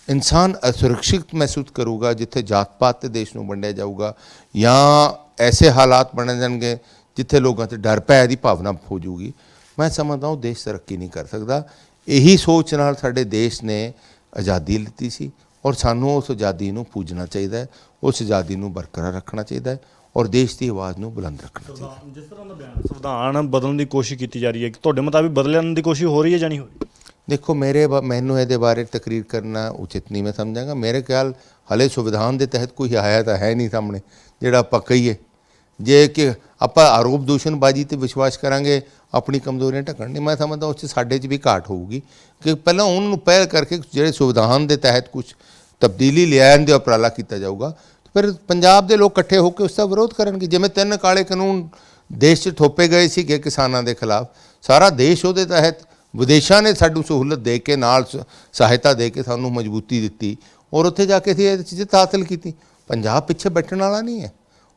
ਇਨਸਾਨ ਅਸੁਰੱਖਿਅਤ ਮਹਿਸੂਸ ਕਰੂਗਾ, ਜਿੱਥੇ ਜਾਤ ਪਾਤ ਤੇ ਦੇਸ਼ ਨੂੰ ਵੰਡਿਆ ਜਾਊਗਾ ਜਾਂ ਐਸੇ ਹਾਲਾਤ ਬਣ ਜਾਣਗੇ ਜਿੱਥੇ ਲੋਕਾਂ 'ਤੇ ਡਰ ਭੈ ਦੀ ਭਾਵਨਾ ਹੋ ਜਾਊਗੀ, ਮੈਂ ਸਮਝਦਾ ਉਹ ਦੇਸ਼ ਤਰੱਕੀ ਨਹੀਂ ਕਰ ਸਕਦਾ। ਇਹੀ ਸੋਚ ਨਾਲ ਸਾਡੇ ਦੇਸ਼ ਨੇ ਆਜ਼ਾਦੀ ਲਿੱਤੀ ਸੀ ਔਰ ਸਾਨੂੰ ਉਸ ਆਜ਼ਾਦੀ ਨੂੰ ਪੂਜਣਾ ਚਾਹੀਦਾ ਹੈ, ਉਸ ਆਜ਼ਾਦੀ ਨੂੰ ਬਰਕਰਾਰ ਰੱਖਣਾ ਚਾਹੀਦਾ ਹੈ ਔਰ ਦੇਸ਼ ਦੀ ਆਵਾਜ਼ ਨੂੰ ਬੁਲੰਦ ਰੱਖਣਾ ਚਾਹੀਦਾ ਹੈ। ਜਿਸ ਤਰ੍ਹਾਂ ਦਾ ਬਿਆਨ ਸੰਵਿਧਾਨ ਬਦਲਣ ਦੀ ਕੋਸ਼ਿਸ਼ ਕੀਤੀ ਜਾ ਰਹੀ ਹੈ, ਤੁਹਾਡੇ ਮੁਤਾਬਿਕ ਬਦਲਣ ਦੀ ਕੋਸ਼ਿਸ਼ ਹੋ ਰਹੀ ਹੈ ਜਾਂ ਨਹੀਂ ਹੋ ਰਹੀ? ਦੇਖੋ, ਮੈਨੂੰ ਇਹਦੇ ਬਾਰੇ ਤਕਰੀਰ ਕਰਨਾ ਉਚਿਤ ਨਹੀਂ ਮੈਂ ਸਮਝਾਂਗਾ। ਮੇਰੇ ਖਿਆਲ ਹਲੇ ਸੰਵਿਧਾਨ ਦੇ ਤਹਿਤ ਕੋਈ ਆਇਆ ਤਾਂ ਹੈ ਨਹੀਂ ਸਾਹਮਣੇ ਜਿਹੜਾ ਆਪਾਂ ਕਹੀਏ। ਜੇ ਕਿ ਆਪਾਂ ਆਰੋਪ ਦੂਸ਼ਣਬਾਜ਼ੀ 'ਤੇ ਵਿਸ਼ਵਾਸ ਕਰਾਂਗੇ ਆਪਣੀ ਕਮਜ਼ੋਰੀਆਂ ਢੱਕਣ ਨਹੀਂ, ਮੈਂ ਸਮਝਦਾ ਉਸ 'ਚ ਸਾਡੇ 'ਚ ਵੀ ਘਾਟ ਹੋਊਗੀ ਕਿ ਪਹਿਲਾਂ ਉਹਨਾਂ ਨੂੰ ਪਹਿਲ ਕਰਕੇ ਜਿਹੜੇ ਸੰਵਿਧਾਨ ਦੇ ਤਹਿਤ ਕੁਝ ਤਬਦੀਲੀ ਲਿਆਉਣ ਦਾ ਉਪਰਾਲਾ ਕੀਤਾ ਜਾਊਗਾ, ਫਿਰ ਪੰਜਾਬ ਦੇ ਲੋਕ ਇਕੱਠੇ ਹੋ ਕੇ ਉਸ ਦਾ ਵਿਰੋਧ ਕਰਨਗੇ। ਜਿਵੇਂ 3 ਕਾਲੇ ਕਾਨੂੰਨ ਦੇਸ਼ 'ਚ ਥੋਪੇ ਗਏ ਸੀਗੇ ਕਿਸਾਨਾਂ ਦੇ ਖਿਲਾਫ, ਸਾਰਾ ਦੇਸ਼ ਉਹਦੇ ਤਹਿਤ ਵਿਦੇਸ਼ਾਂ ਨੇ ਸਾਨੂੰ ਸਹੂਲਤ ਦੇ ਕੇ ਨਾਲ ਸਹਾਇਤਾ ਦੇ ਕੇ ਸਾਨੂੰ ਮਜ਼ਬੂਤੀ ਦਿੱਤੀ ਔਰ ਉੱਥੇ ਜਾ ਕੇ ਅਸੀਂ ਇਹ ਜਿੱਤ ਹਾਸਲ ਕੀਤੀ। ਪੰਜਾਬ ਪਿੱਛੇ ਬੈਠਣ ਵਾਲਾ ਨਹੀਂ ਹੈ।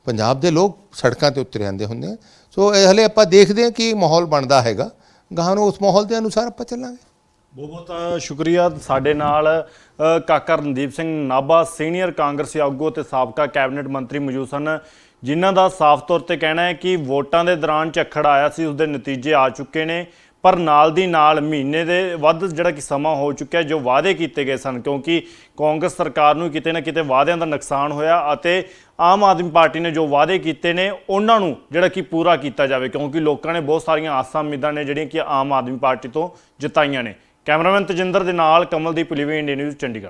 ਪੰਜਾਬ ਦੇ ਲੋਕ ਸੜਕਾਂ 'ਤੇ ਉਤਰੇ ਆਉਂਦੇ ਹੁੰਦੇ ਆ। ਸੋ ਇਹ ਹਲੇ ਆਪਾਂ ਦੇਖਦੇ ਹਾਂ ਕਿ ਮਾਹੌਲ ਬਣਦਾ ਹੈਗਾ, ਗਾਹਾਂ ਨੂੰ ਉਸ ਮਾਹੌਲ ਦੇ ਅਨੁਸਾਰ ਆਪਾਂ ਚੱਲਾਂਗੇ। ਬਹੁਤ ਬਹੁਤ ਸ਼ੁਕਰੀਆ। ਸਾਡੇ ਨਾਲ ਕਾਕਾ ਰਣਦੀਪ ਸਿੰਘ ਨਾਭਾ ਸੀਨੀਅਰ ਕਾਂਗਰਸੀ ਆਗੂ ਅਤੇ ਸਾਬਕਾ ਕੈਬਨਿਟ ਮੰਤਰੀ ਮੌਜੂਦ ਸਨ, ਜਿਨ੍ਹਾਂ ਦਾ ਸਾਫ਼ ਤੌਰ ਤੇ ਕਹਿਣਾ ਹੈ ਕਿ ਵੋਟਾਂ ਦੇ ਦੌਰਾਨ ਝੱਖੜ ਆਇਆ ਸੀ, ਉਸਦੇ ਨਤੀਜੇ ਆ ਚੁੱਕੇ ਨੇ, ਪਰ ਨਾਲ ਦੀ ਨਾਲ ਮਹੀਨੇ ਦੇ ਵੱਧ ਜਿਹੜਾ ਕਿ ਸਮਾਂ ਹੋ ਚੁੱਕਿਆ ਜੋ ਵਾਅਦੇ ਕੀਤੇ ਗਏ ਸਨ, ਕਿਉਂਕਿ ਕਾਂਗਰਸ ਸਰਕਾਰ ਨੂੰ ਕਿਤੇ ਨਾ ਕਿਤੇ ਵਾਅਦਿਆਂ ਦਾ ਨੁਕਸਾਨ ਹੋਇਆ ਅਤੇ ਆਮ ਆਦਮੀ ਪਾਰਟੀ ਨੇ ਜੋ ਵਾਅਦੇ ਕੀਤੇ ਨੇ ਉਹਨਾਂ ਨੂੰ ਜਿਹੜਾ ਕਿ ਪੂਰਾ ਕੀਤਾ ਜਾਵੇ, ਕਿਉਂਕਿ ਲੋਕਾਂ ਨੇ ਬਹੁਤ ਸਾਰੀਆਂ ਆਸਾਂ ਉਮੀਦਾਂ ਨੇ ਜਿਹੜੀਆਂ ਕਿ ਆਮ ਆਦਮੀ ਪਾਰਟੀ ਤੋਂ ਜਿਤਾਈਆਂ ਨੇ। ਕੈਮਰਾਮੈਨ ਤਜਿੰਦਰ ਦੇ ਨਾਲ ਕਮਲਦੀਪ ਲਿਵੀ, ਇੰਡੀਆ ਨਿਊਜ਼, ਚੰਡੀਗੜ੍ਹ।